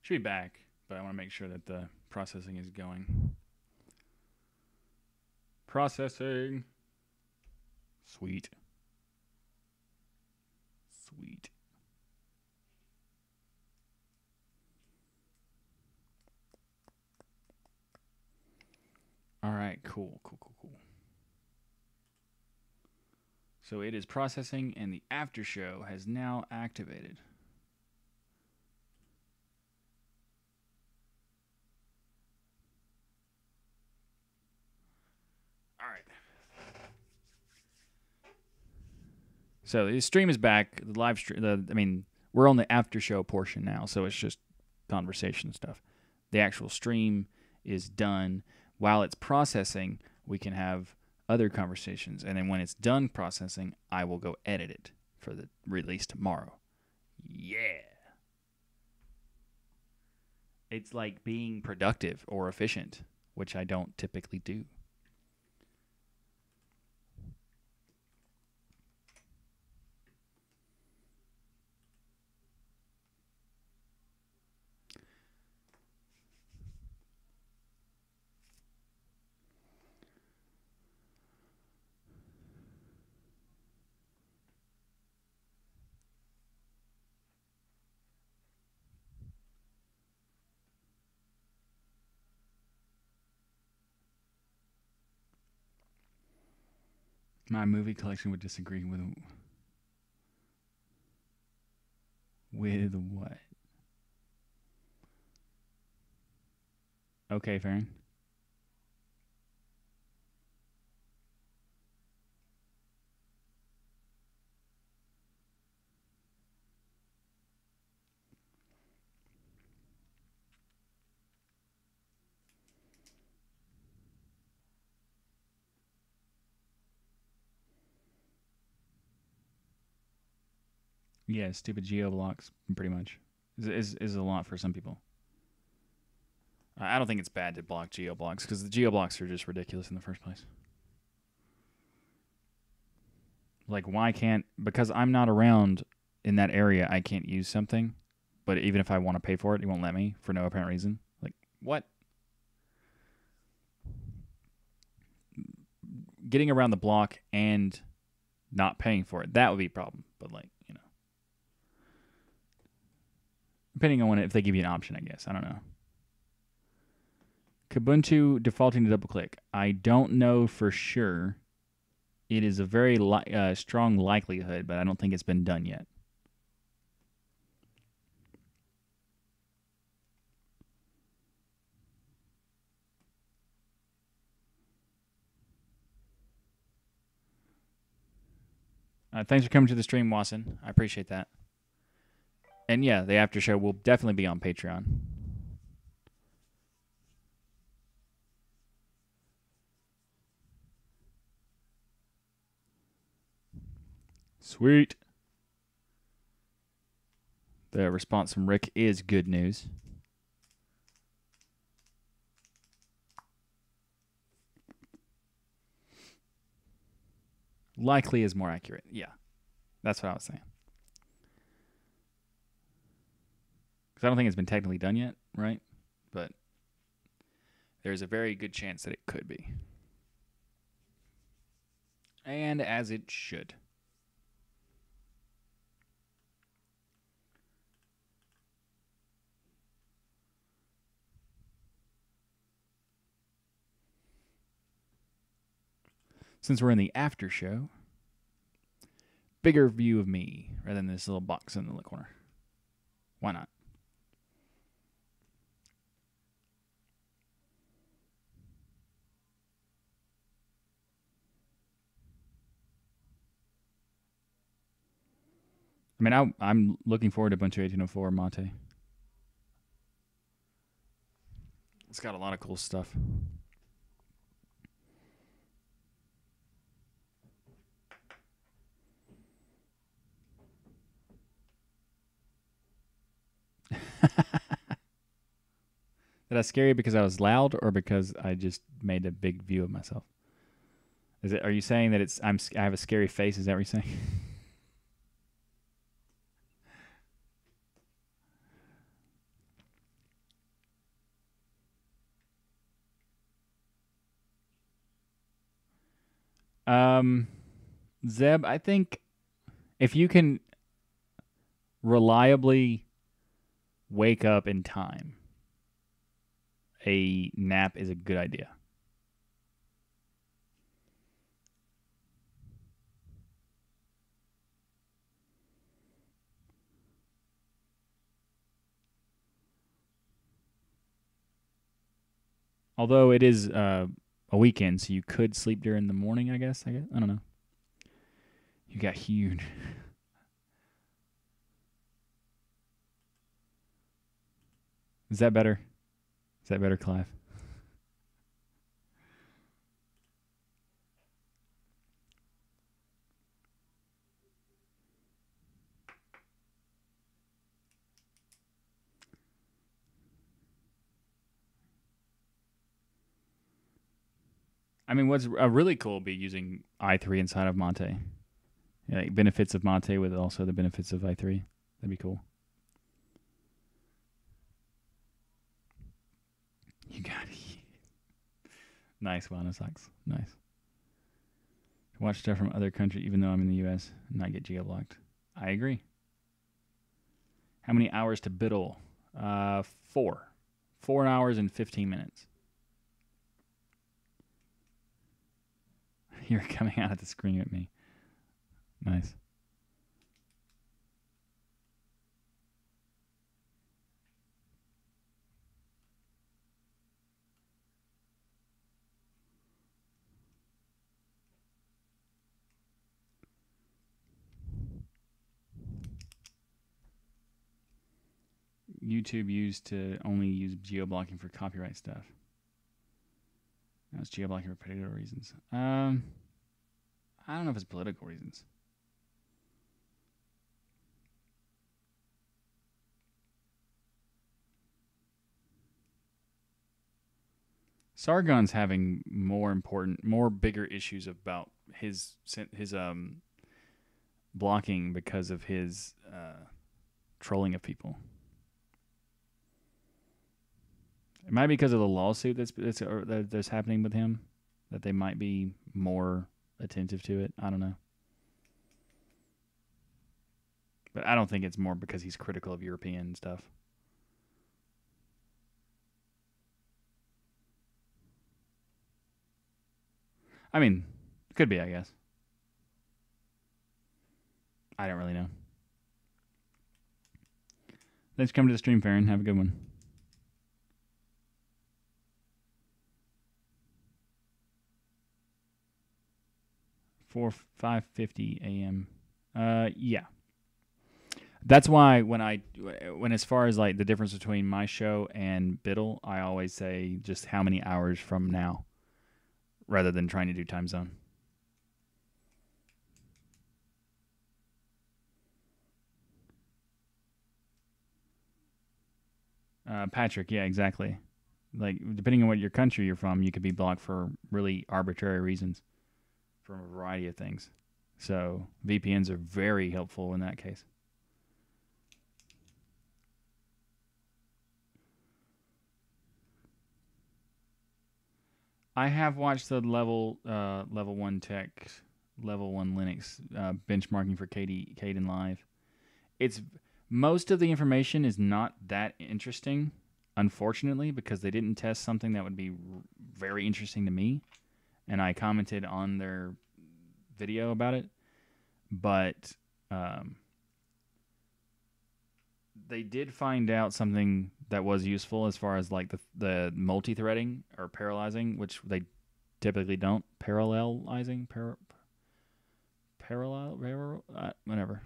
Should be back, but I want to make sure that the processing is going. Processing. Sweet. Sweet. All right, cool. So it is processing, and the after show has now activated. All right. So the stream is back. The live stream. We're on the after show portion now, so it's just conversation stuff. The actual stream is done. While it's processing, we can have other conversations, and then when it's done processing, I will go edit it for the release tomorrow. Yeah. It's like being productive or efficient, which I don't typically do. My movie collection would disagree with what? Okay, Farron. Yeah, stupid geo blocks, pretty much, is a lot for some people. I don't think it's bad to block geo blocks because the geo blocks are just ridiculous in the first place. Like, why can't? Because I'm not around in that area, I can't use something. But even if I want to pay for it, it won't let me for no apparent reason. Like, what? Getting around the block and not paying for it, that would be a problem. But, like, depending on if they give you an option, I guess. I don't know. Kubuntu defaulting to double click. I don't know for sure. It is a very strong likelihood, but I don't think it's been done yet. Thanks for coming to the stream, Wasson. I appreciate that. And yeah, the after show will definitely be on Patreon. Sweet. The response from Rick is good news. Likely is more accurate. Yeah. That's what I was saying. Because I don't think it's been technically done yet, right? But there's a very good chance that it could be. And as it should. Since we're in the after show, bigger view of me rather than this little box in the corner. Why not? I mean, I'm looking forward to Ubuntu 18.04 Mate. It's got a lot of cool stuff. Did I scare you because I was loud or because I just made a big view of myself? Are you saying that I have a scary face? Is that what you're saying? Um, Zeb, I think if you can reliably wake up in time, a nap is a good idea. Although it is a weekend, so you could sleep during the morning. I guess. I don't know. You got huge. Is that better? Is that better, Clive? I mean, what's really cool would be using i3 inside of Mate. Yeah, like benefits of Mate with also the benefits of i3. That'd be cool. You got it. Nice, Wellness Socks. Nice. Watch stuff from other countries, even though I'm in the U.S. and not get geo blocked. I agree. How many hours to Biddle? 4. 4 hours and 15 minutes. You're coming out of the screen at me. Nice. YouTube used to only use geo blocking for copyright stuff. Now it's geo blocking for political reasons. I don't know if it's political reasons. Sargon's having more bigger issues about his blocking because of his trolling of people. It might be because of the lawsuit that's happening with him that they might be more attentive to it. I don't know. But I don't think it's more because he's critical of European stuff. I mean, could be, I guess. I don't really know. Thanks for coming to the stream, Farron. Have a good one. 5:50 a.m. Yeah. That's why when as far as like the difference between my show and Biddle, I always say just how many hours from now, rather than trying to do time zone. Patrick, yeah, exactly. Like depending on what your country you're from, you could be blocked for really arbitrary reasons, from a variety of things. So VPNs are very helpful in that case. I have watched the level 1 tech, level 1 Linux benchmarking for Kden Live. It's most of the information is not that interesting, unfortunately, because they didn't test something that would be very interesting to me, and I commented on their video about it. But they did find out something that was useful as far as like the multi-threading or parallelizing, which they typically don't. Parallelizing, whatever.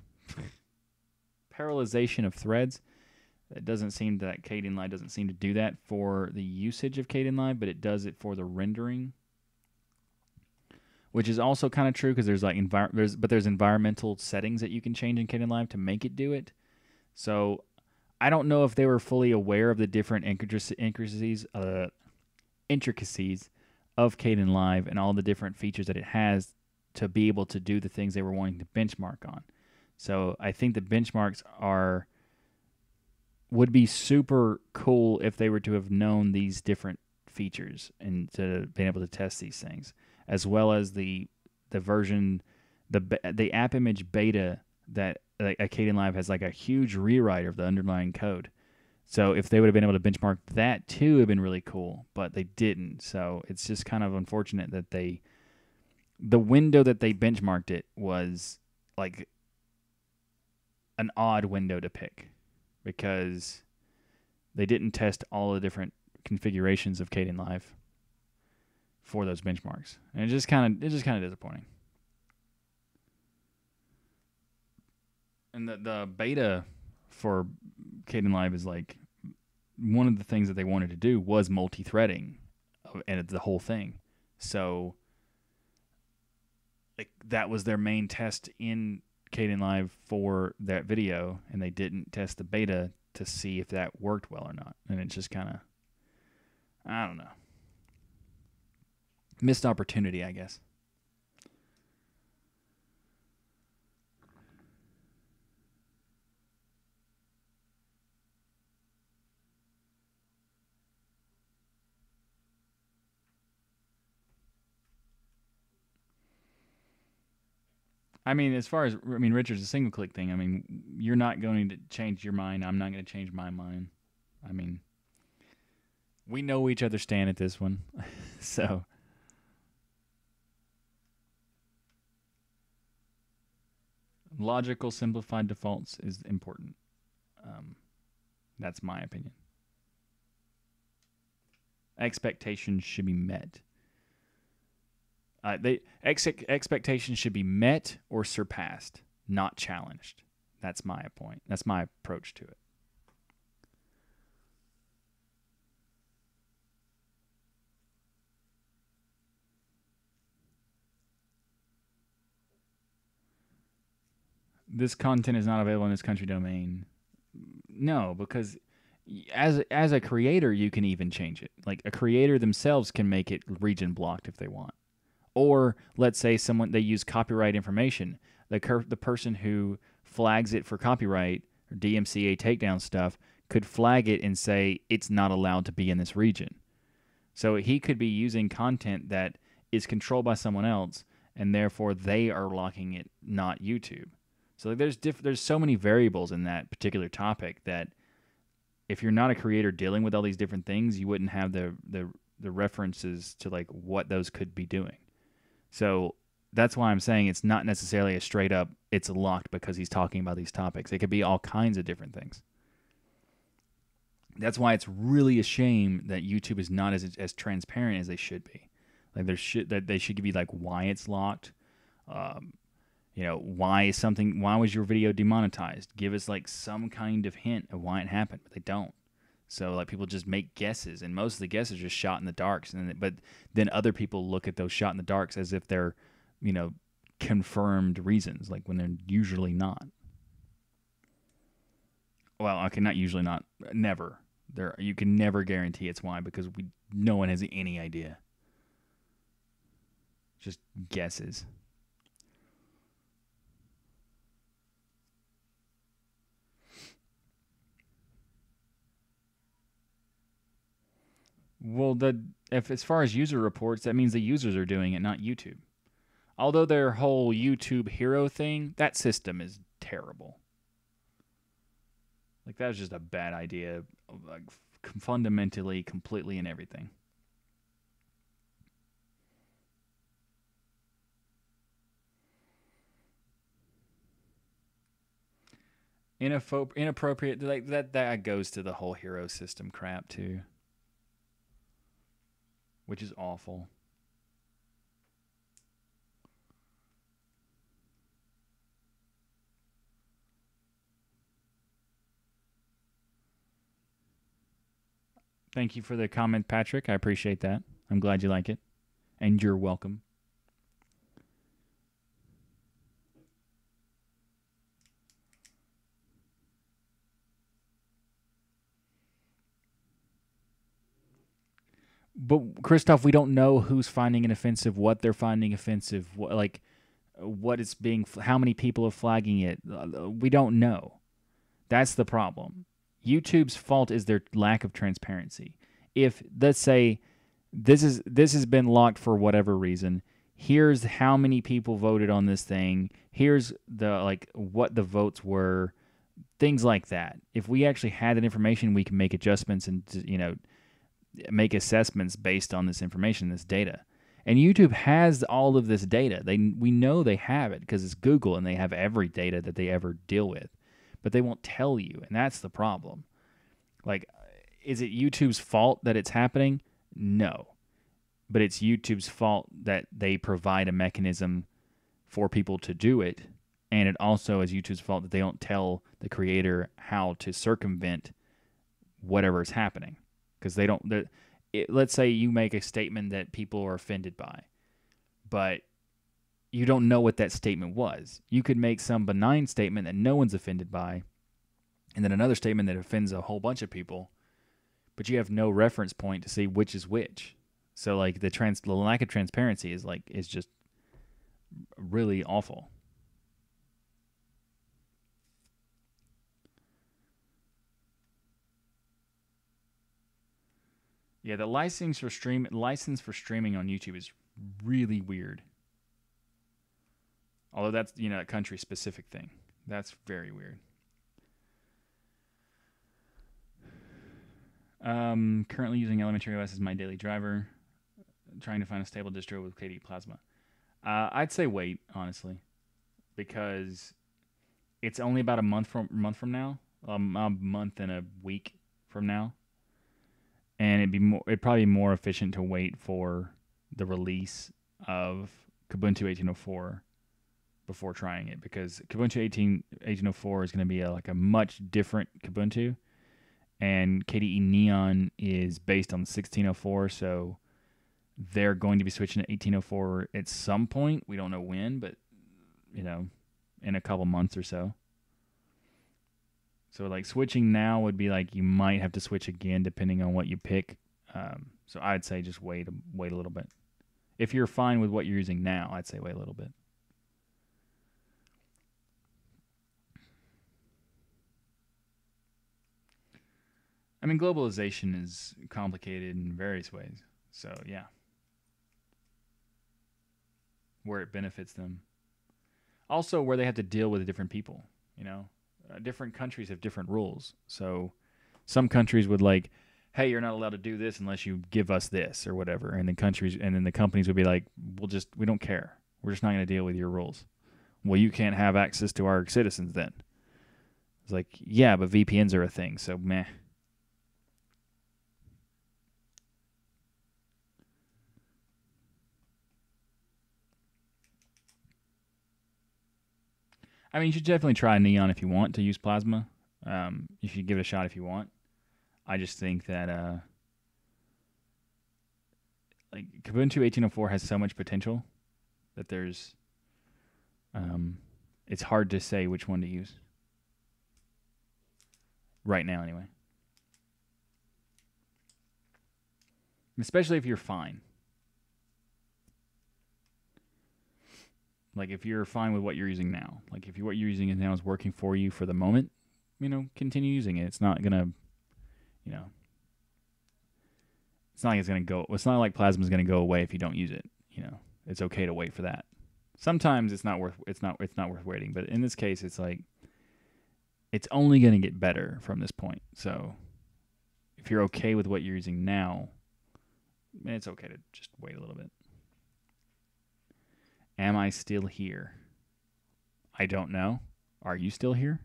Parallelization of threads. It doesn't seem that Kdenlive doesn't seem to do that for the usage of Kdenlive, but it does it for the rendering, which is also kind of true because there's like there's environmental settings that you can change in Kdenlive to make it do it. So I don't know if they were fully aware of the different intricacies of Kdenlive and all the different features that it has to be able to do the things they were wanting to benchmark on. So I think the benchmarks would be super cool if they were to have known these different features and to be able to test these things, as well as the the version, the app image beta that Arcadian Live has like a huge rewrite of the underlying code. So if they would have been able to benchmark that too, it would have been really cool, but they didn't. So it's just kind of unfortunate that the window that they benchmarked it was like an odd window to pick because they didn't test all the different configurations of Arcadian Live for those benchmarks, and it's just kind of disappointing. And the beta for Arcadian Live is like one of the things that they wanted to do was multi-threading and the whole thing. So like that was their main test in Arcadian Live for that video, and they didn't test the beta to see if that worked well or not. And it's just kind of, I don't know, missed opportunity, I guess. I mean, as far as, Richard's a single click thing. I mean, you're not going to change your mind. I'm not going to change my mind. I mean, we know each other stand at this one. So, logical, simplified defaults is important. That's my opinion. Expectations should be met. Expectations should be met or surpassed, not challenged. That's my point. That's my approach to it. This content is not available in this country domain. No, because as a creator, you can even change it. Like a creator themselves can make it region blocked if they want. Or let's say they use copyright information. The person who flags it for copyright or DMCA takedown stuff could flag it and say it's not allowed to be in this region. So he could be using content that is controlled by someone else, and therefore they are locking it, not YouTube. So there's so many variables in that particular topic that if you're not a creator dealing with all these different things, you wouldn't have the references to like what those could be doing. So that's why I'm saying it's not necessarily a straight up, it's locked because he's talking about these topics. It could be all kinds of different things. That's why it's really a shame that YouTube is not as transparent as they should be. Like they should give you like why it's locked. Why was your video demonetized? Give us like some kind of hint of why it happened, but they don't. So like people just make guesses, and most of the guesses are just shot in the darks. But then other people look at those shot in the darks as if they're, confirmed reasons, like when they're usually not. Well, okay, not usually, not never. You can never guarantee it's why because no one has any idea. Just guesses. Well, if as far as user reports, that means the users are doing it, not YouTube. Although their whole YouTube hero thing, that system is terrible. Like that was just a bad idea, like fundamentally, completely, in everything. Inappropriate, like that goes to the whole hero system crap too, which is awful. Thank you for the comment, Patrick. I appreciate that. I'm glad you like it. And you're welcome. But, Christoph, we don't know who's finding it offensive, what they're finding offensive, how many people are flagging it. We don't know. That's the problem. YouTube's fault is their lack of transparency. If, let's say, this has been locked for whatever reason, here's how many people voted on this thing. Here's the what the votes were, things like that. If we actually had that information, we can make adjustments and make assessments based on this information, this data. And YouTube has all of this data. We know they have it because it's Google and they have every data that they ever deal with, but they won't tell you, and that's the problem. Like, is it YouTube's fault that it's happening? No. But it's YouTube's fault that they provide a mechanism for people to do it, and it also is YouTube's fault that they don't tell the creator how to circumvent whatever is happening. Because they don't... let's say you make a statement that people are offended by, but you don't know what that statement was. You could make some benign statement that no one's offended by, and then another statement that offends a whole bunch of people, but you have no reference point to see which is which. So like the lack of transparency is just really awful. Yeah, the license for streaming on YouTube is really weird. Although that's a country specific thing. That's very weird. Currently using elementary OS as my daily driver. Trying to find a stable distro with KDE Plasma. I'd say wait, honestly, because it's only about a month from now, a month and a week from now, and it'd probably be more efficient to wait for the release of Kubuntu 18.04 before trying it, because Kubuntu 18.04 is going to be a much different Kubuntu. And KDE Neon is based on 16.04, so they're going to be switching to 18.04 at some point. We don't know when, but in a couple months or so. So switching now would be you might have to switch again depending on what you pick. So I'd say just wait a little bit. If you're fine with what you're using now, I'd say wait a little bit. I mean, globalization is complicated in various ways. So, yeah. Where it benefits them. Also, where they have to deal with different people, different countries have different rules. So, some countries would hey, you're not allowed to do this unless you give us this or whatever. And then the companies would be like, we don't care. We're just not going to deal with your rules. Well, you can't have access to our citizens then. It's yeah, but VPNs are a thing, so meh. I mean, you should definitely try Neon if you want to use Plasma. You should give it a shot if you want. I just think that Kubuntu 18.04 has so much potential that there's it's hard to say which one to use. Right now, anyway. Especially if you're fine. If you're fine with what you're using now. If what you're using now is working for you for the moment, continue using it. It's not going to, it's not like it's going to go. It's not like Plasma's going to go away if you don't use it. It's okay to wait for that. Sometimes it's not worth waiting, but in this case, it's it's only going to get better from this point. So if you're okay with what you're using now, it's okay to just wait a little bit. Am I still here? I don't know. Are you still here?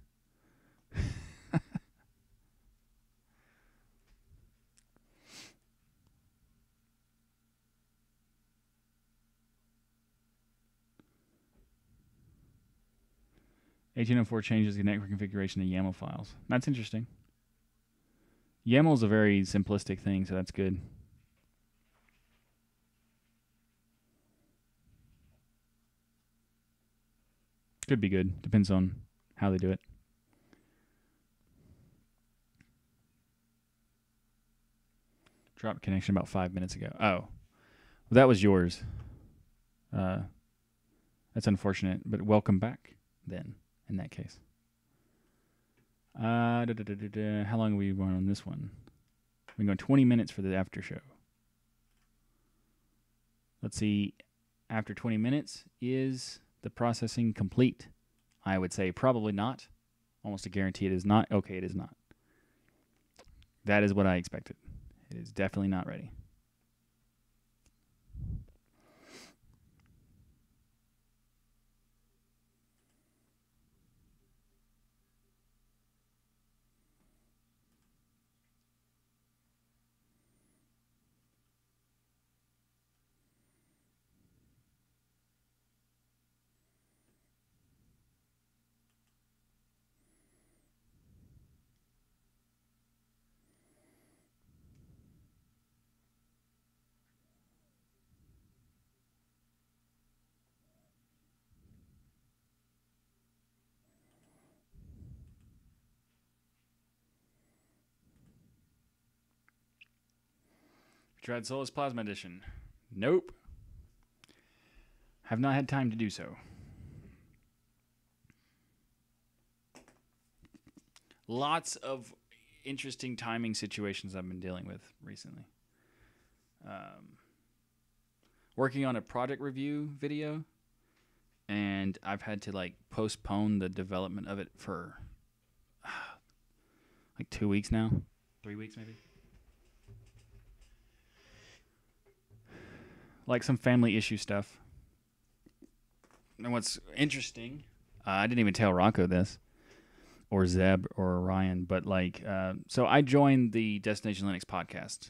18.04 changes the network configuration to YAML files. That's interesting. YAML is a very simplistic thing, so that's good. Could be good. Depends on how they do it. Dropped connection about 5 minutes ago. Oh. Well, that was yours. That's unfortunate, but welcome back then, in that case. How long have we run on this one? We're going 20 minutes for the after show. Let's see. after 20 minutes, is the processing complete? I would say probably not. Almost a guarantee it is not. Okay, it is not. That is what I expected. It is definitely not ready. Tried Solus Plasma Edition. Nope. Have not had time to do so. Lots of interesting timing situations I've been dealing with recently. Working on a project review video, and I've had to like postpone the development of it for like 2 weeks now. 3 weeks maybe. Like some family issue stuff. And what's interesting, I didn't even tell Rocco this, or Zeb, or Ryan, but like, so I joined the Destination Linux podcast.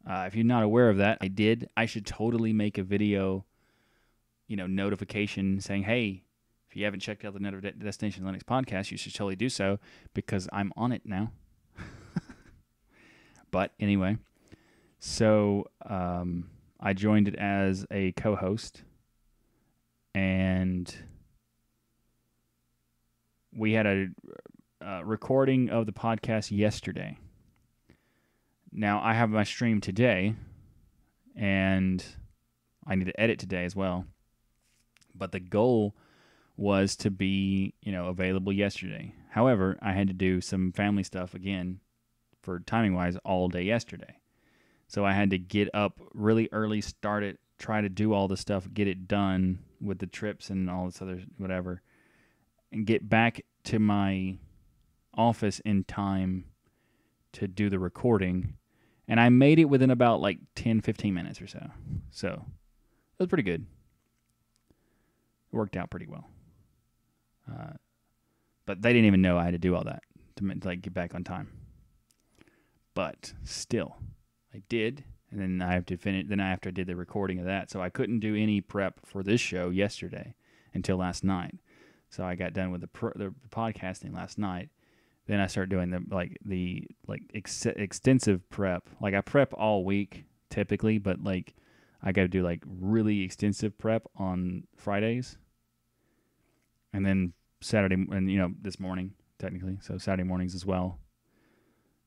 If you're not aware of that, I did. I should totally make a video, notification saying, hey, if you haven't checked out the Destination Linux podcast, you should totally do so, because I'm on it now. But anyway, so I joined it as a co-host, and we had a recording of the podcast yesterday. Now, I have my stream today, and I need to edit today as well. But the goal was to be, available yesterday. However, I had to do some family stuff again, for timing-wise, all day yesterday. So I had to get up really early, start it, try to do all the stuff, get it done with the trips and all this other whatever, and get back to my office in time to do the recording. And I made it within about like 10, 15 minutes or so. So it was pretty good. It worked out pretty well. But they didn't even know I had to do all that to like get back on time. But still, I did, and then I have to finish. Then after I did the recording of that, so I couldn't do any prep for this show yesterday until last night. So I got done with the podcasting last night. Then I started doing the extensive prep. Like I prep all week typically, but like I got to do like really extensive prep on Fridays, and then Saturday, and this morning technically, so Saturday mornings as well.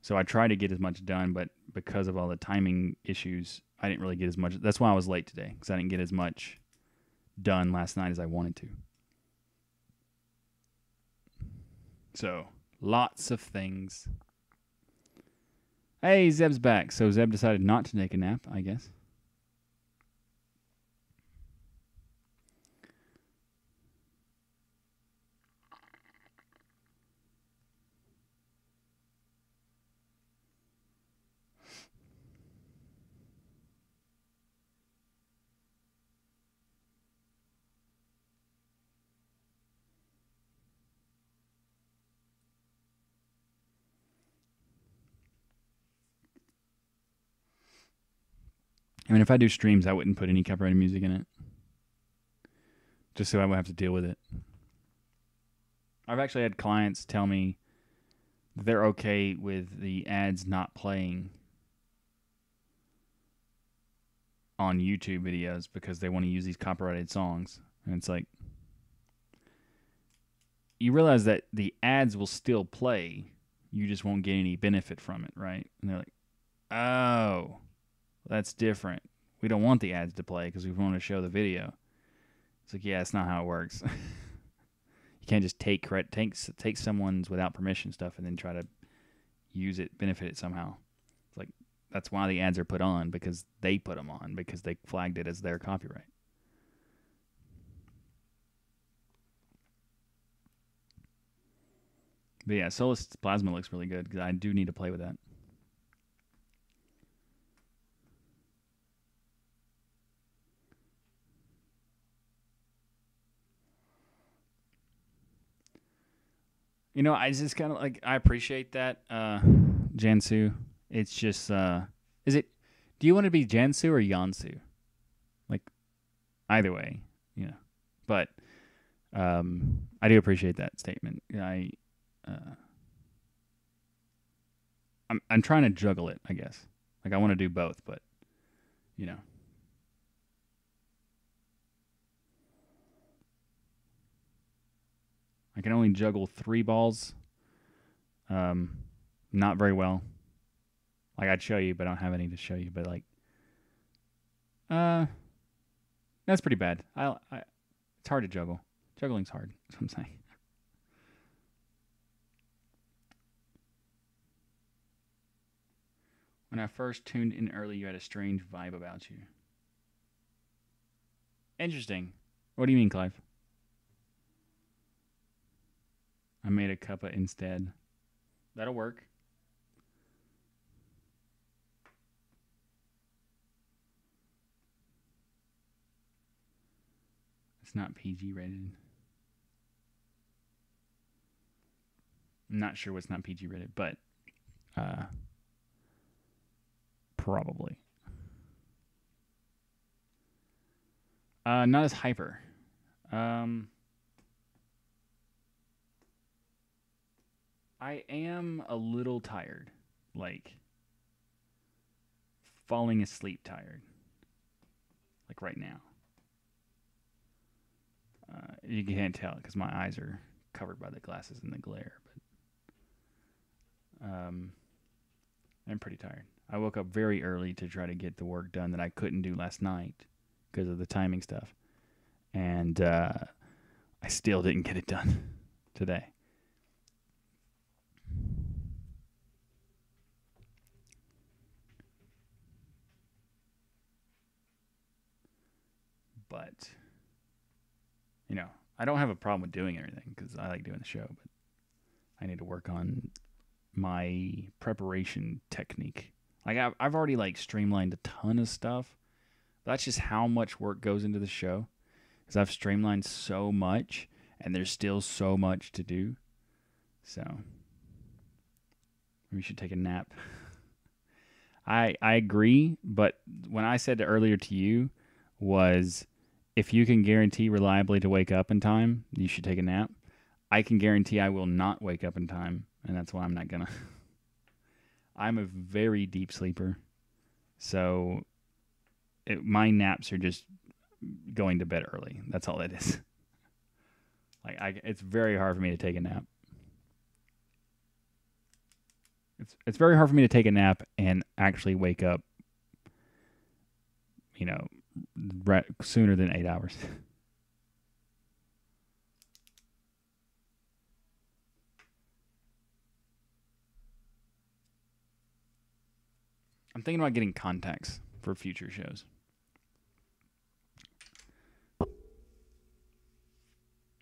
So I tried to get as much done, but because of all the timing issues, I didn't really get as much. That's why I was late today, because I didn't get as much done last night as I wanted to. So, lots of things. Hey, Zeb's back. So Zeb decided not to take a nap, I guess. I mean, if I do streams, I wouldn't put any copyrighted music in it, just so I would have to deal with it. I've actually had clients tell me that they're okay with the ads not playing on YouTube videos because they want to use these copyrighted songs. And it's like, you realize that the ads will still play, you just won't get any benefit from it, right? And they're like, oh, that's different. We don't want the ads to play because we want to show the video. It's like, yeah, that's not how it works. You can't just take someone's without permission stuff and then try to use it, benefit it somehow. It's like, that's why the ads are put on, because they put them on, because they flagged it as their copyright. But yeah, Solus Plasma looks really good because I do need to play with that. You know, I just kind of like I appreciate that, Jansu. It's just, is it? Do you want to be Jansu or Yansu? Like either way, you know. But I do appreciate that statement. I'm trying to juggle it, I guess. Like I want to do both, but you know. I can only juggle 3 balls. Not very well. Like I'd show you, but I don't have any to show you. But like, that's pretty bad. It's hard to juggle. Juggling's hard. That's what I'm saying. When I first tuned in early, you had a strange vibe about you. Interesting. What do you mean, Clive? I made a cuppa instead. That'll work. It's not PG rated. I'm not sure what's not PG rated, but probably. Not as hyper. I am a little tired. Like falling asleep tired. Like right now. You can't tell because my eyes are covered by the glasses and the glare. But I'm pretty tired. I woke up very early to try to get the work done that I couldn't do last night because of the timing stuff. And I still didn't get it done today. But, you know, I don't have a problem with doing everything because I like doing the show. But I need to work on my preparation technique. Like I've already like streamlined a ton of stuff. That's just how much work goes into the show. Because I've streamlined so much, and there's still so much to do. So we should take a nap. I agree, but when I said earlier to you was if you can guarantee reliably to wake up in time, you should take a nap. I can guarantee I will not wake up in time, and that's why I'm not gonna. I'm a very deep sleeper, so my naps are just going to bed early. That's all it is. Like it's very hard for me to take a nap. It's very hard for me to take a nap and actually wake up, you know, sooner than 8 hours. I'm thinking about getting contacts for future shows.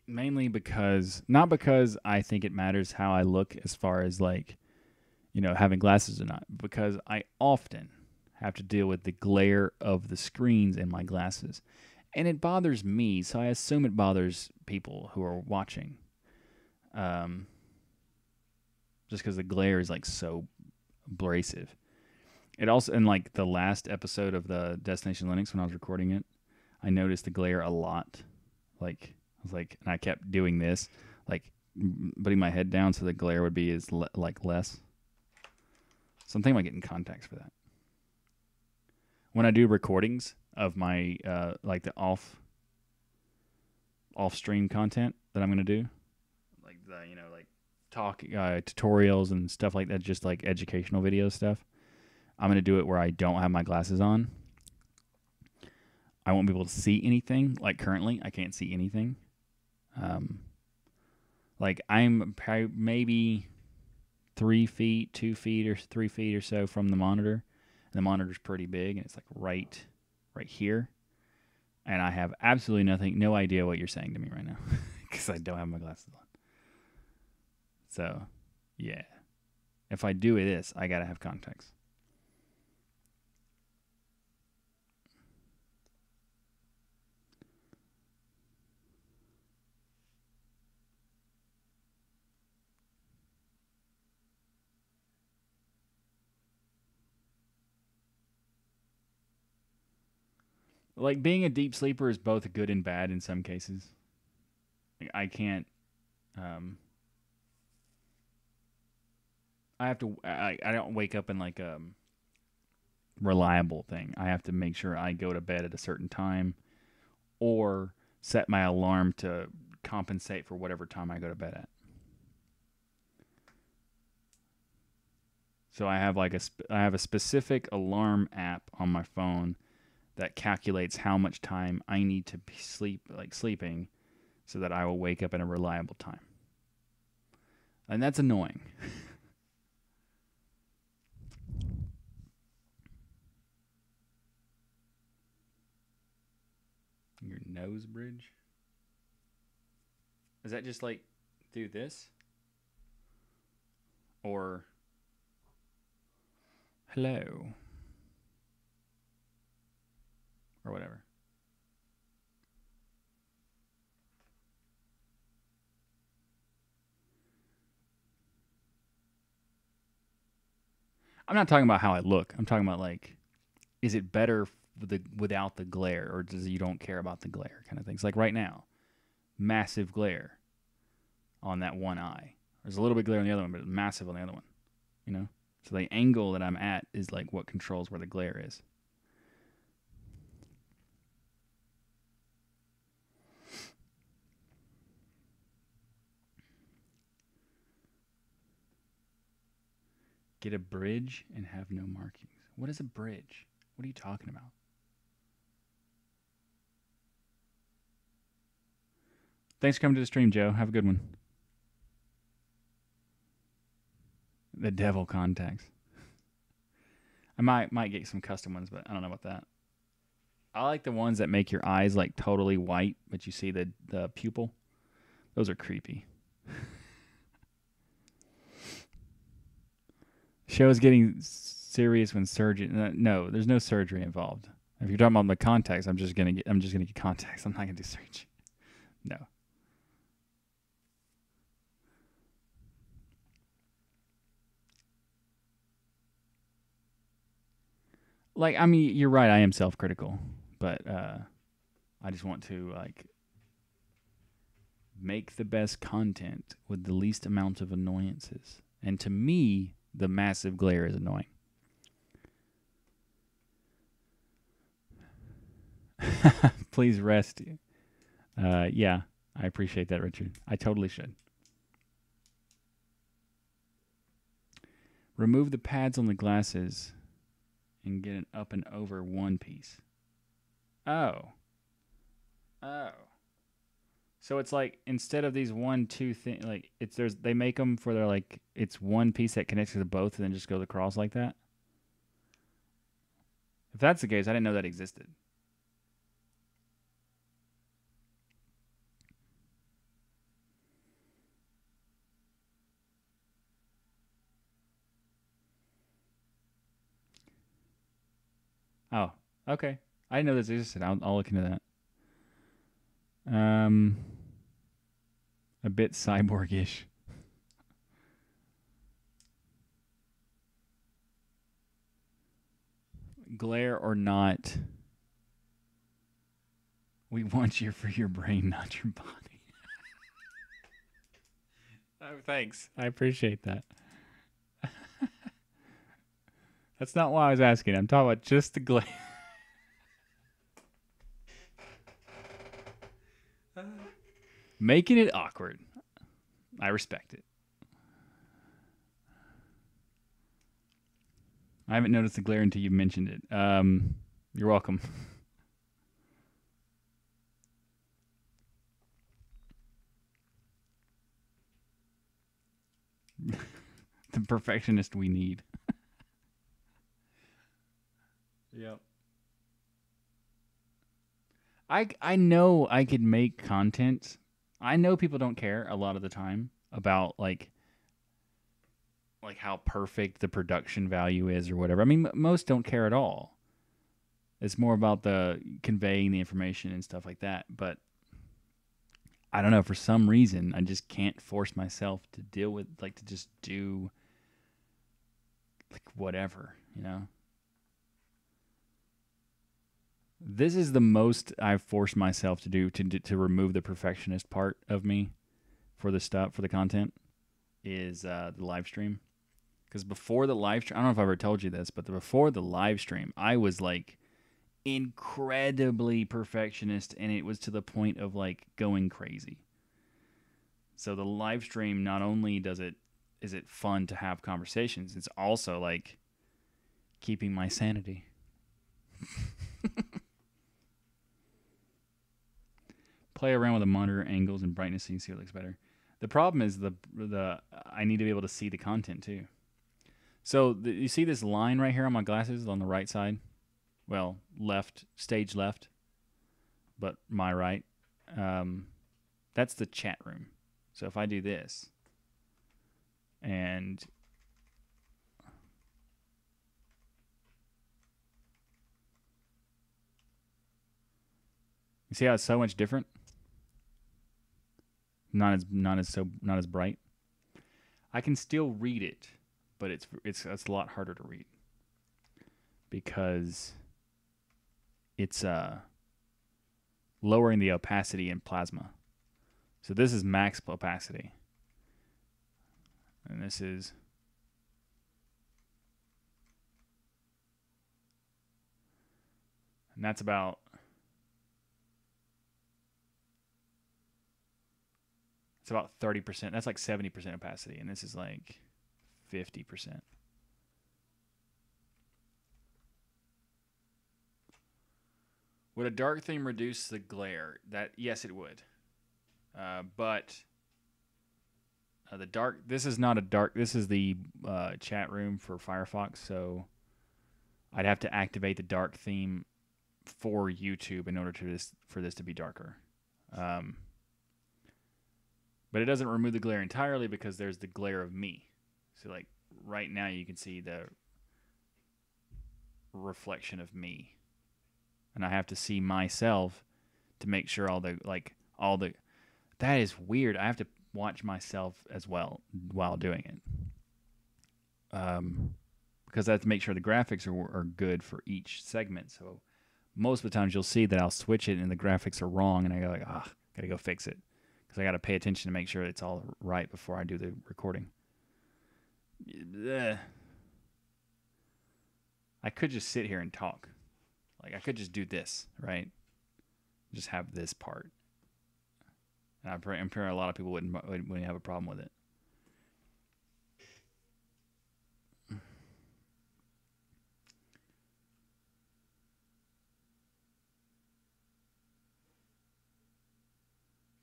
Mainly because, not because I think it matters how I look as far as like, you know, having glasses or not, because I often have to deal with the glare of the screens in my glasses. And it bothers me, so I assume it bothers people who are watching. Just because the glare is like so abrasive. It also, in like the last episode of the Destination Linux when I was recording it, I noticed the glare a lot. Like, I was like, and I kept doing this, like putting my head down so the glare would be like less. So I'm thinking about getting contacts for that. When I do recordings of my like the off stream content that I'm gonna do, like the like talk tutorials and stuff like that, just like educational video stuff. I'm gonna do it where I don't have my glasses on. I won't be able to see anything. Like currently, I can't see anything. Like I'm maybe 3 feet, 2 feet, or 3 feet or so from the monitor. And the monitor's pretty big, and it's like right here. And I have absolutely no idea what you're saying to me right now because I don't have my glasses on. So Yeah. If I do this, I gotta have context. Like, being a deep sleeper is both good and bad in some cases. I can't. I have to. I don't wake up in like a reliable thing. I have to make sure I go to bed at a certain time, or set my alarm to compensate for whatever time I go to bed at. So I have I have a specific alarm app on my phone that calculates how much time I need to be sleeping, so that I will wake up at a reliable time. And that's annoying. Your nose bridge? Is that just like do this? Or hello? Or whatever. I'm not talking about how I look. I'm talking about like, is it better without the glare, or does you don't care about the glare kind of things? Like right now, massive glare on that one eye. There's a little bit glare on the other one, but it's massive on the other one. You know, so the angle that I'm at is like what controls where the glare is. Get a bridge and have no markings. What is a bridge? What are you talking about? Thanks for coming to the stream, Joe. Have a good one. The devil contacts. I might get some custom ones, but I don't know about that. I like the ones that make your eyes like totally white, but you see the pupil. Those are creepy. Show's getting serious when surgery. No, there's no surgery involved. If you're talking about the contacts, I'm just gonna get contacts. I'm not gonna do surgery. No. Like, I mean, you're right. I am self-critical, but I just want to like make the best content with the least amount of annoyances. And to me, the massive glare is annoying. Please rest. Yeah, I appreciate that, Richard. I totally should. Remove the pads on the glasses and get an up and over one piece. Oh. So it's like, instead of these 1-2 thing, like they make them for their like, it's one piece that connects to both and then just goes across like that. If that's the case, I didn't know that existed. Oh, okay. I didn't know this existed. I'll look into that. A bit cyborg-ish. Glare or not, we want you for your brain, not your body. Oh, thanks. I appreciate that. That's not why I was asking. I'm talking about just the glare. Making it awkward. I respect it. I haven't noticed the glare until you mentioned it. You're welcome. The perfectionist we need. Yep. I know I could make content. I know people don't care a lot of the time about like like how perfect the production value is or whatever. I mean, most don't care at all. It's more about the conveying the information and stuff like that. But I don't know, for some reason, I just can't force myself to deal with, like, to just do, like, whatever, you know? This is the most I've forced myself to do to remove the perfectionist part of me for the stuff, for the content, is the live stream. Because before the live stream, I don't know if I ever told you this, but before the live stream, I was like incredibly perfectionist, and it was to the point of like going crazy. So the live stream, not only is it fun to have conversations, it's also like keeping my sanity. Play around with the monitor angles and brightness so you can see what looks better. The problem is the I need to be able to see the content too. So you see this line right here on my glasses on the right side? Well, left, stage left, but my right. That's the chat room. So if I do this, and you see how it's so much different? Not as bright. I can still read it, but it's a lot harder to read because it's lowering the opacity in plasma. So this is max opacity, and this is and that's about it's about 30%. That's like 70% opacity, and this is like 50%. Would a dark theme reduce the glare? That yes, it would. But the dark. This is not a dark. This is the chat room for Firefox, so I'd have to activate the dark theme for YouTube in order for this to be darker. But it doesn't remove the glare entirely because there's the glare of me. So like right now you can see the reflection of me. And I have to see myself to make sure all the that is weird. I have to watch myself as well while doing it. Because I have to make sure the graphics are good for each segment. So most of the times you'll see that I'll switch it and the graphics are wrong and I go like, gotta go fix it. Because I got to pay attention to make sure it's all right before I do the recording. I could just sit here and talk. Like, I could just do this, right? Just have this part. And I'm sure a lot of people wouldn't have a problem with it.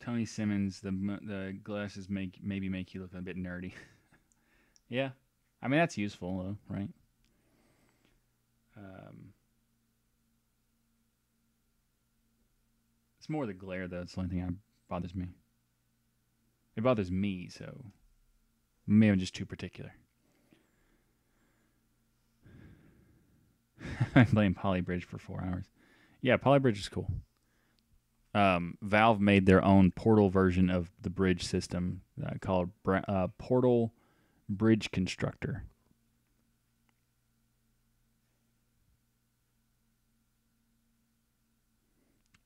Tony Simmons, the glasses maybe make you look a bit nerdy. Yeah, I mean that's useful though, right? It's more the glare though. It's the only thing that bothers me. It bothers me, so maybe I'm just too particular. I'm playing Polybridge for 4 hours. Yeah, Polybridge is cool. Valve made their own Portal version of the bridge system called Portal Bridge Constructor.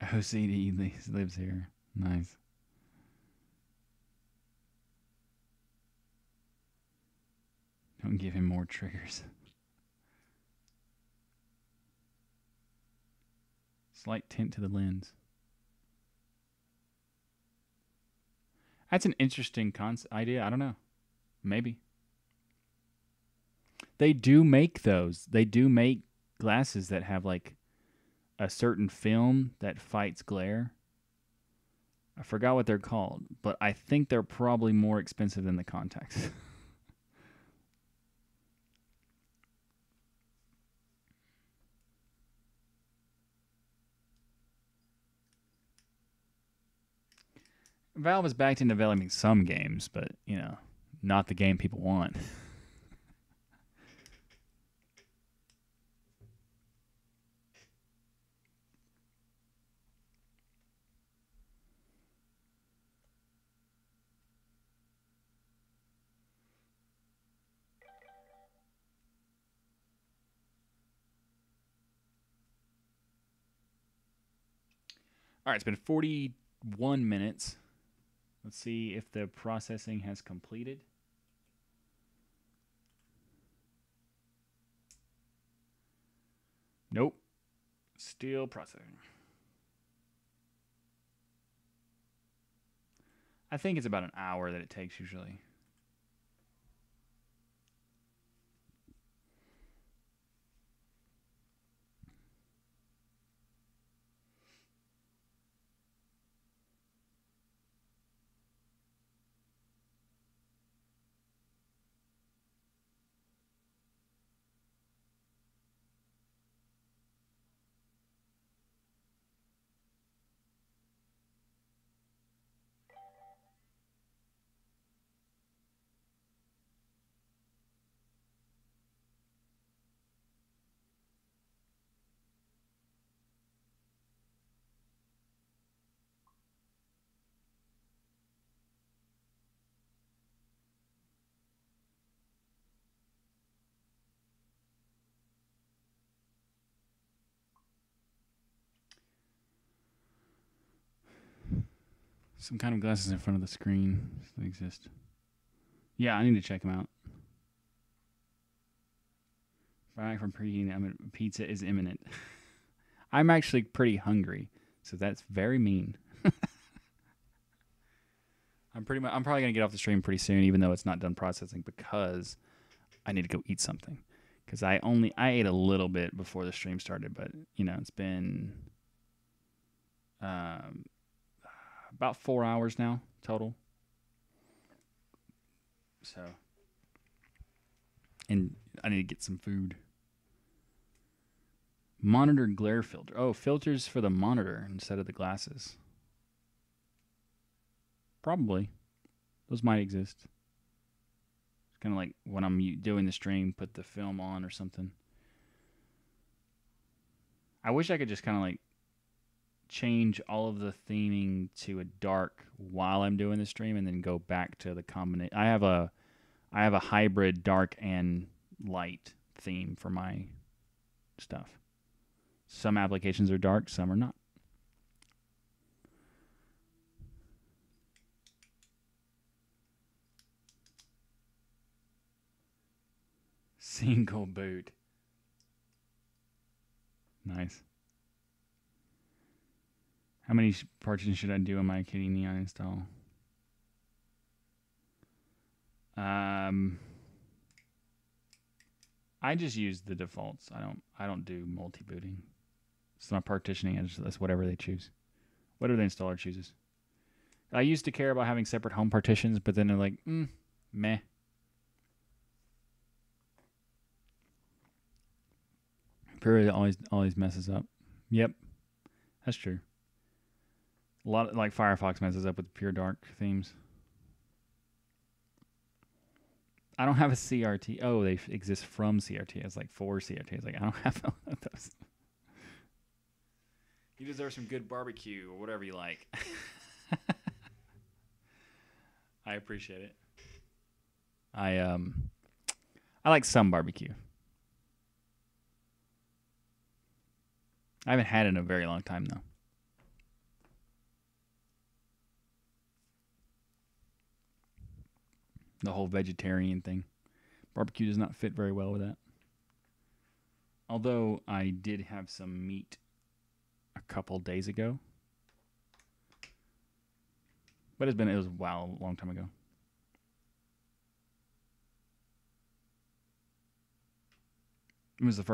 OCD lives here. Nice. Don't give him more triggers. Slight tint to the lens. That's an interesting idea. I don't know. Maybe. They do make those. They do make glasses that have like a certain film that fights glare. I forgot what they're called, but I think they're probably more expensive than the contacts. Valve is backed into developing some games, but, you know, not the game people want. All right, it's been 41 minutes. Let's see if the processing has completed. Nope. Still processing. I think it's about an hour that it takes usually. Some kind of glasses in front of the screen that exist. Yeah, I need to check them out. Back from preheating, pizza is imminent. I'm actually pretty hungry, so that's very mean. I'm probably gonna get off the stream pretty soon, even though it's not done processing, because I need to go eat something. Because I ate a little bit before the stream started, but it's been about 4 hours now total. So, and I need to get some food. Monitor glare filter. Oh, filters for the monitor instead of the glasses. Probably. Those might exist. It's kind of like when I'm doing the stream, put the film on or something. I wish I could just kind of like change all of the theming to a dark while I'm doing the stream and then go back to the combination. I have a hybrid dark and light theme for my stuff. Some applications are dark, some are not. Single boot. Nice. How many partitions should I do on my Kitty Neon install? I just use the defaults. I don't do multi-booting. It's not partitioning. That's whatever they choose. Whatever the installer chooses. I used to care about having separate home partitions, but then they're like, meh. Pure always messes up. Yep, that's true. A lot of, like Firefox messes up with pure dark themes. I don't have a CRT. Oh, they exist from CRT. It's like 4 CRTs. Like I don't have those. You deserve some good barbecue or whatever you like. I appreciate it. I like some barbecue. I haven't had it in a very long time though. The whole vegetarian thing. Barbecue does not fit very well with that. Although I did have some meat a couple days ago. But it was a long time ago. It was the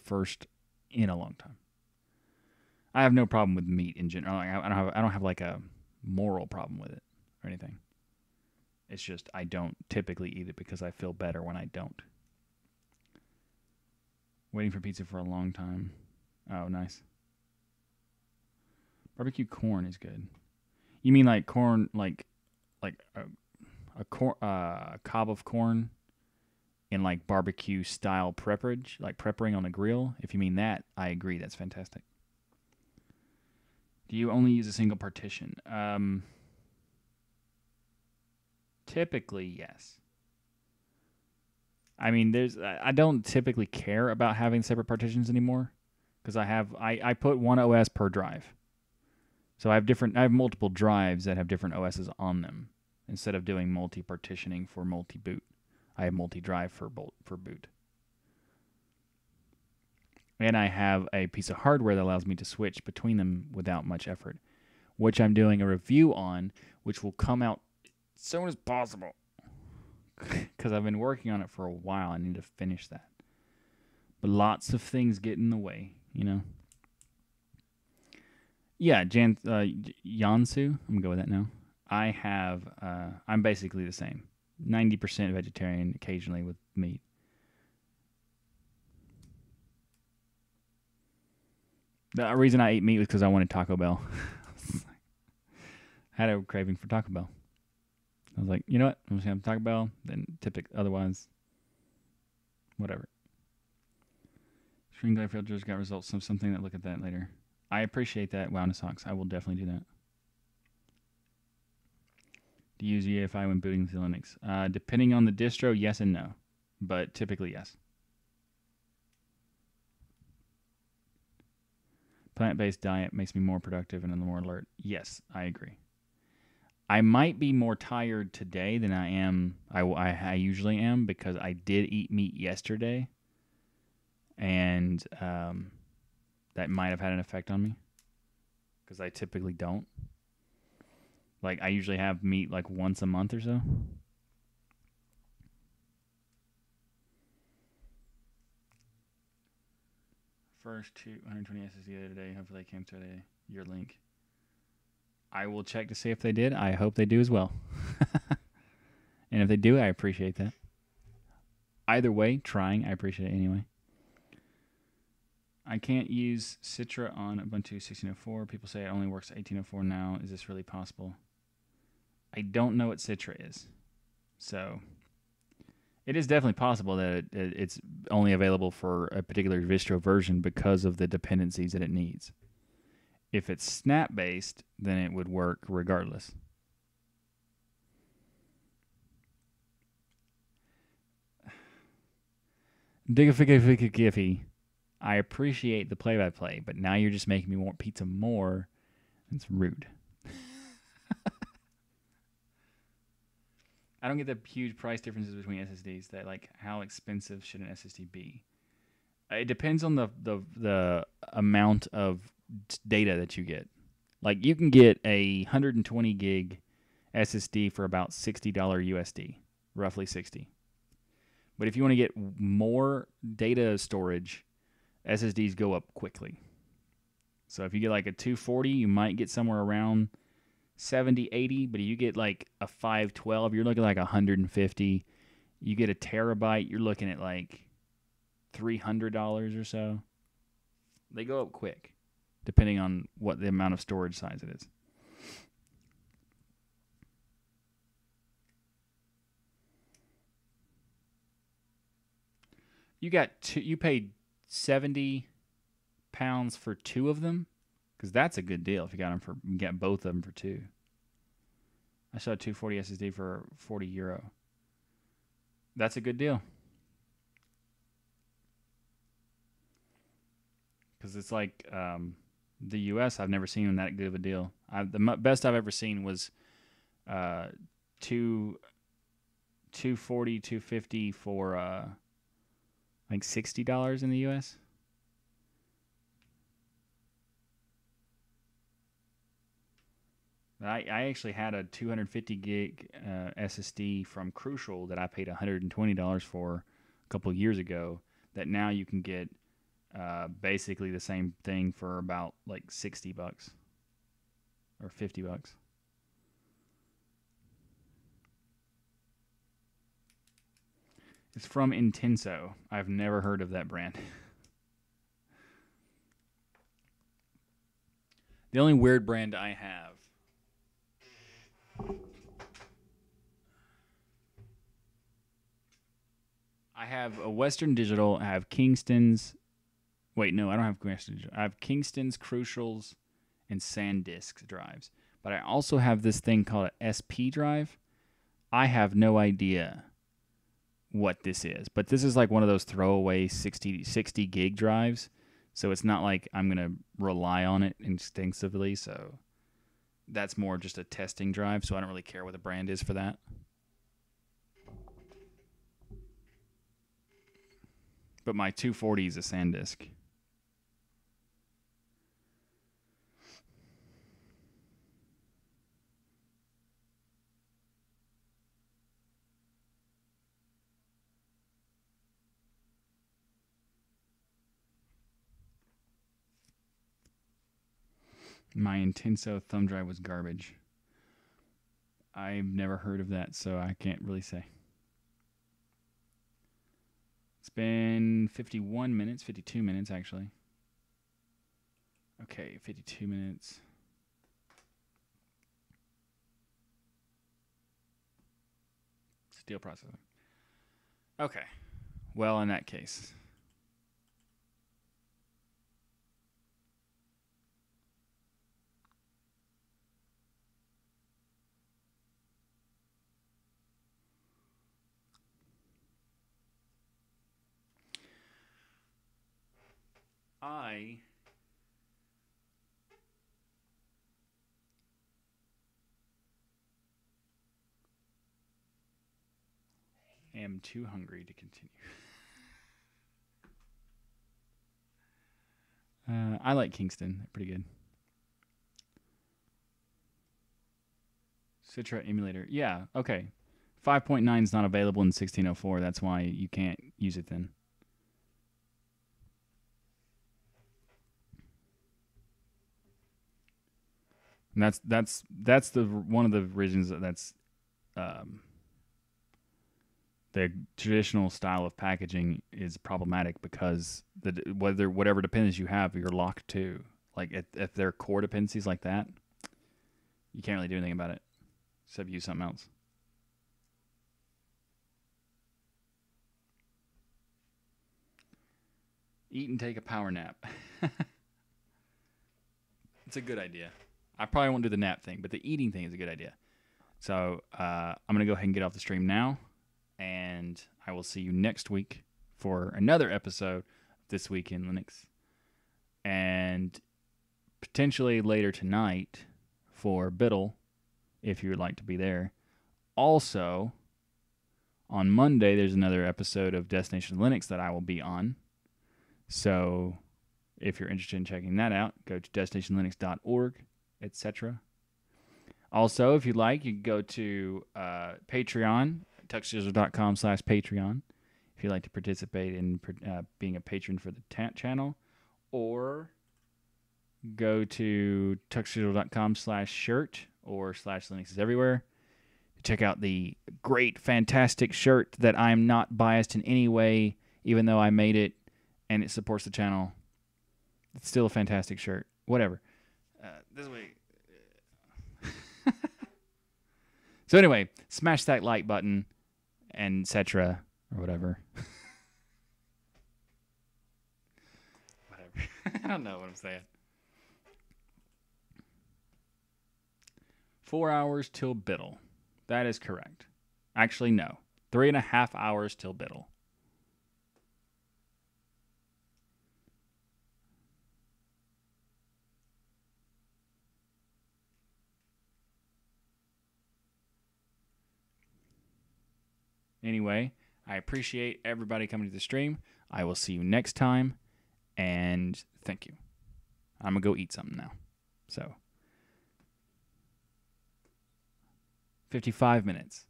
first in a long time. I have no problem with meat in general. I don't have like a moral problem with it or anything. It's just I don't typically eat it because I feel better when I don't. Waiting for pizza for a long time. Oh, nice. Barbecue corn is good. You mean like corn, like a cob of corn in like barbecue style prepperage, like preppering on a grill? If you mean that, I agree. That's fantastic. Do you only use a single partition? Typically, yes. I mean, I don't typically care about having separate partitions anymore because I put one OS per drive. So I have multiple drives that have different OSs on them. Instead of doing multi-partitioning for multi-boot, I have multi-drive for boot. And I have a piece of hardware that allows me to switch between them without much effort, which I'm doing a review on, which will come out as soon as possible. Because I've been working on it for a while. I need to finish that. But lots of things get in the way, you know. Yeah, Yansu. I'm going to go with that now. I'm basically the same. 90% vegetarian, occasionally with meat. The reason I ate meat was because I wanted Taco Bell. I had a craving for Taco Bell. I was like, you know what? I'm just going to have Taco Bell. Then otherwise, whatever. Screen glare filters got results. Something that look at that later. I appreciate that, Wellness Hawks. I will definitely do that. Do you use UEFI when booting with Linux? Depending on the distro, yes and no. But typically, yes. Plant-based diet makes me more productive and more alert. Yes, I agree. I might be more tired today than I am. I usually am because I did eat meat yesterday, and that might have had an effect on me because I typically don't. Like, I usually have meat like once a month or so. First 120 SSD the other day. Hopefully they came through your link. I will check to see if they did. I hope they do as well. And if they do, I appreciate that. Either way, trying, I appreciate it anyway. I can't use Citra on Ubuntu 16.04. People say it only works 18.04 now. Is this really possible? I don't know what Citra is. So it is definitely possible that it's only available for a particular distro version because of the dependencies that it needs. If it's snap-based, then it would work regardless. Giffy. I appreciate the play-by-play, but now you're just making me want pizza more. It's rude. I don't get the huge price differences between SSDs. That, like, how expensive should an SSD be? It depends on the amount of data that you get. Like, you can get a 120 gig SSD for about $60 USD, roughly 60. But if you want to get more data storage, SSDs go up quickly. So if you get like a 240, you might get somewhere around 70, 80. But if you get like a 512, you're looking like 150. You get a terabyte, you're looking at like $300 or so. They go up quick, depending on what the amount of storage size it is. You paid £70 for two of them, because that's a good deal if you get both of them for two. I saw a 240 SSD for €40. That's a good deal. Because it's like the U.S., I've never seen that good of a deal. The best I've ever seen was 240, 250 for like $60 in the U.S. I actually had a 250 gig SSD from Crucial that I paid $120 for a couple of years ago. That now you can get basically the same thing for about like $60 or $50. It's from Intenso. I've never heard of that brand. The only weird brand I have a Western Digital. I have Kingston's. Wait, no, I don't have Western Digital. I have Kingston's, Crucials, and SanDisk drives. But I also have this thing called an SP drive. I have no idea what this is. But this is like one of those throwaway 60 gig drives. So it's not like I'm going to rely on it extensively. So that's more just a testing drive, so I don't really care what the brand is for that. But my 240 is a SanDisk. My Intenso thumb drive was garbage. I've never heard of that, so I can't really say. It's been 51 minutes, 52 minutes actually. Okay, 52 minutes. Still processing. Okay. Well, in that case. I am too hungry to continue. I like Kingston. They're pretty good. Citra emulator. Yeah, okay. 5.9 is not available in 1604. That's why you can't use it then. And that's the one of the reasons that's the traditional style of packaging is problematic, because whatever dependencies you have, you're locked to. Like if they're core dependencies like that, you can't really do anything about it except use something else. Eat and take a power nap. It's a good idea. I probably won't do the nap thing, but the eating thing is a good idea. So I'm going to go ahead and get off the stream now, and I will see you next week for another episode of This Week in Linux. And potentially later tonight for Biddle, if you would like to be there. Also, on Monday, there's another episode of Destination Linux that I will be on. So if you're interested in checking that out, go to destinationlinux.org, etc. Also, if you'd like, you can go to Patreon, tuxdigital.com/Patreon, if you'd like to participate in being a patron for the channel, or go to tuxdigital.com/shirt or /Linux is everywhere to check out the great, fantastic shirt that I'm not biased in any way, even though I made it and it supports the channel. It's still a fantastic shirt. Whatever. This way. So anyway, smash that like button, and etc. or whatever. Whatever. I don't know what I'm saying. 4 hours till Biddle. That is correct. Actually, no. 3.5 hours till Biddle. Anyway, I appreciate everybody coming to the stream. I will see you next time, and thank you. I'm going to go eat something now. So, 55 minutes.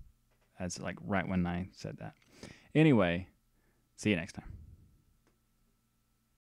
That's like right when I said that. Anyway, see you next time.